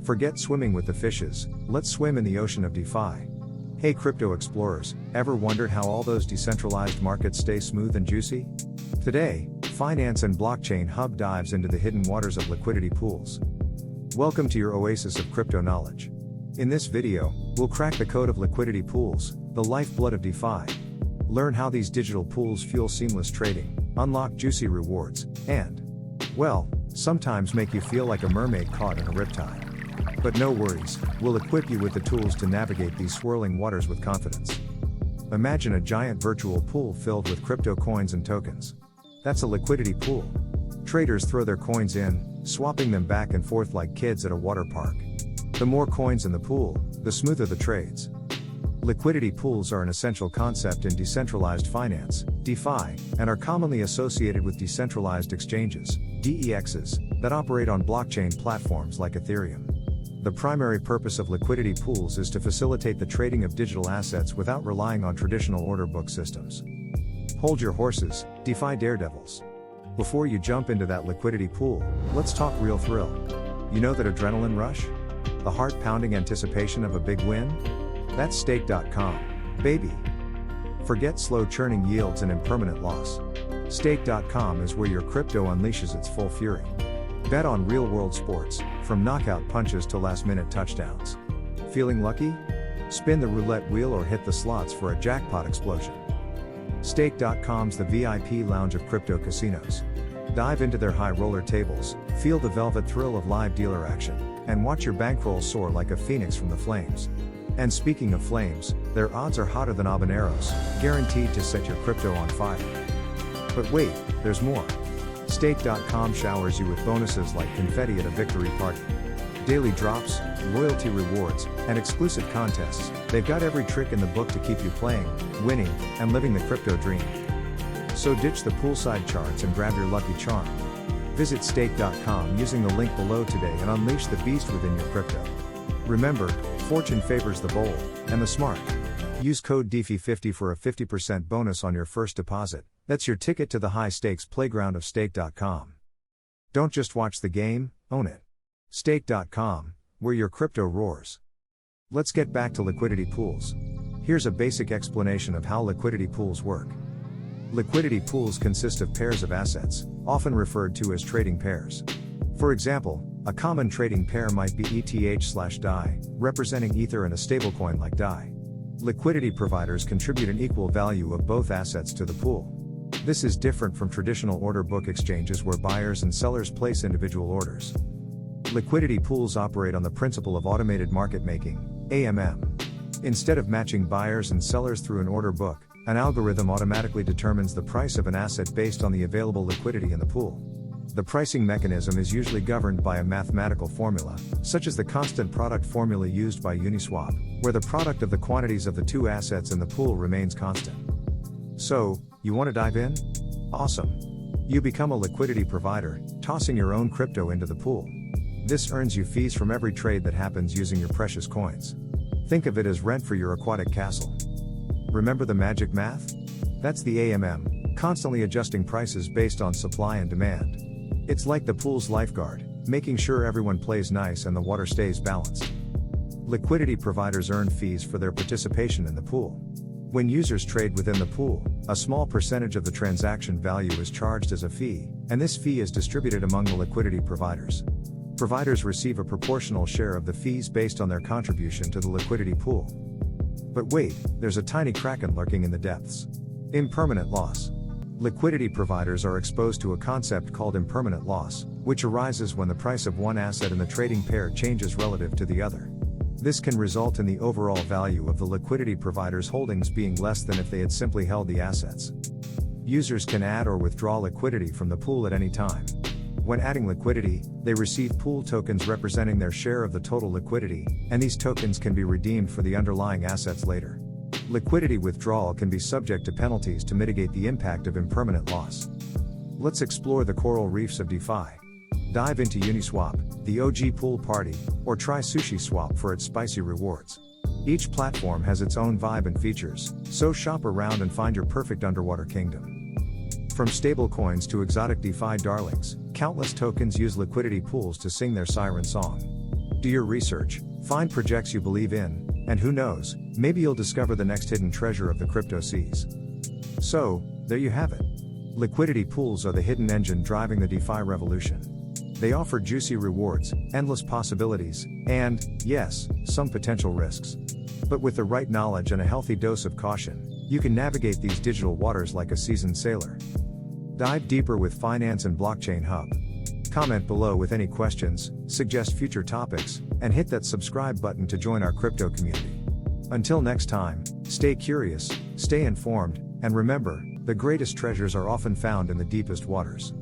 Forget swimming with the fishes, let's swim in the ocean of DeFi. Hey crypto explorers, ever wondered how all those decentralized markets stay smooth and juicy? Today, Finance and Blockchain Hub dives into the hidden waters of liquidity pools. Welcome to your oasis of crypto knowledge. In this video, we'll crack the code of liquidity pools, the lifeblood of DeFi. Learn how these digital pools fuel seamless trading, unlock juicy rewards, and, well, sometimes make you feel like a mermaid caught in a riptide. But no worries, we'll equip you with the tools to navigate these swirling waters with confidence. Imagine a giant virtual pool filled with crypto coins and tokens. That's a liquidity pool. Traders throw their coins in, swapping them back and forth like kids at a water park. The more coins in the pool, the smoother the trades. Liquidity pools are an essential concept in decentralized finance, DeFi, and are commonly associated with decentralized exchanges, DEXs, that operate on blockchain platforms like Ethereum. The primary purpose of liquidity pools is to facilitate the trading of digital assets without relying on traditional order book systems. Hold your horses, DeFi daredevils. Before you jump into that liquidity pool, let's talk real thrill. You know that adrenaline rush? The heart-pounding anticipation of a big win? That's stake.com, baby. Forget slow churning yields and impermanent loss. Stake.com is where your crypto unleashes its full fury. Bet on real-world sports, from knockout punches to last-minute touchdowns. Feeling lucky? Spin the roulette wheel or hit the slots for a jackpot explosion. Stake.com's the VIP lounge of crypto casinos. Dive into their high roller tables, feel the velvet thrill of live dealer action, and watch your bankroll soar like a phoenix from the flames. And speaking of flames, their odds are hotter than habaneros, guaranteed to set your crypto on fire. But wait, there's more. Stake.com showers you with bonuses like confetti at a victory party. Daily drops, loyalty rewards, and exclusive contests. They've got every trick in the book to keep you playing, winning, and living the crypto dream. So ditch the poolside charts and grab your lucky charm. Visit stake.com using the link below today and unleash the beast within your crypto. Remember, fortune favors the bold and the smart. Use code DeFi50 for a 50% bonus on your first deposit. That's your ticket to the high-stakes playground of stake.com. Don't just watch the game, own it. Stake.com, where your crypto roars. Let's get back to liquidity pools. Here's a basic explanation of how liquidity pools work. Liquidity pools consist of pairs of assets, often referred to as trading pairs. For example, a common trading pair might be ETH/DAI, representing Ether, and a stablecoin like DAI. Liquidity providers contribute an equal value of both assets to the pool. This is different from traditional order book exchanges where buyers and sellers place individual orders. Liquidity pools operate on the principle of automated market making, AMM. Instead of matching buyers and sellers through an order book, an algorithm automatically determines the price of an asset based on the available liquidity in the pool. The pricing mechanism is usually governed by a mathematical formula, such as the constant product formula used by Uniswap, where the product of the quantities of the two assets in the pool remains constant. So, you want to dive in? Awesome. You become a liquidity provider, tossing your own crypto into the pool. This earns you fees from every trade that happens using your precious coins. Think of it as rent for your aquatic castle. Remember the magic math? That's the AMM, constantly adjusting prices based on supply and demand. It's like the pool's lifeguard, making sure everyone plays nice and the water stays balanced. Liquidity providers earn fees for their participation in the pool. When users trade within the pool, a small percentage of the transaction value is charged as a fee, and this fee is distributed among the liquidity providers. Providers receive a proportional share of the fees based on their contribution to the liquidity pool. But wait, there's a tiny kraken lurking in the depths. Impermanent loss. Liquidity providers are exposed to a concept called impermanent loss, which arises when the price of one asset in the trading pair changes relative to the other. This can result in the overall value of the liquidity provider's holdings being less than if they had simply held the assets. Users can add or withdraw liquidity from the pool at any time. When adding liquidity, they receive pool tokens representing their share of the total liquidity, and these tokens can be redeemed for the underlying assets later. Liquidity withdrawal can be subject to penalties to mitigate the impact of impermanent loss. Let's explore the coral reefs of DeFi. Dive into Uniswap, the OG pool party, or try SushiSwap for its spicy rewards. Each platform has its own vibe and features, so shop around and find your perfect underwater kingdom. From stablecoins to exotic DeFi darlings, countless tokens use liquidity pools to sing their siren song. Do your research, find projects you believe in, and who knows, maybe you'll discover the next hidden treasure of the crypto seas. So, there you have it. Liquidity pools are the hidden engine driving the DeFi revolution. They offer juicy rewards, endless possibilities, and, yes, some potential risks. But with the right knowledge and a healthy dose of caution, you can navigate these digital waters like a seasoned sailor. Dive deeper with Finance and Blockchain Hub. Comment below with any questions, suggest future topics, and hit that subscribe button to join our crypto community. Until next time, stay curious, stay informed, and remember, the greatest treasures are often found in the deepest waters.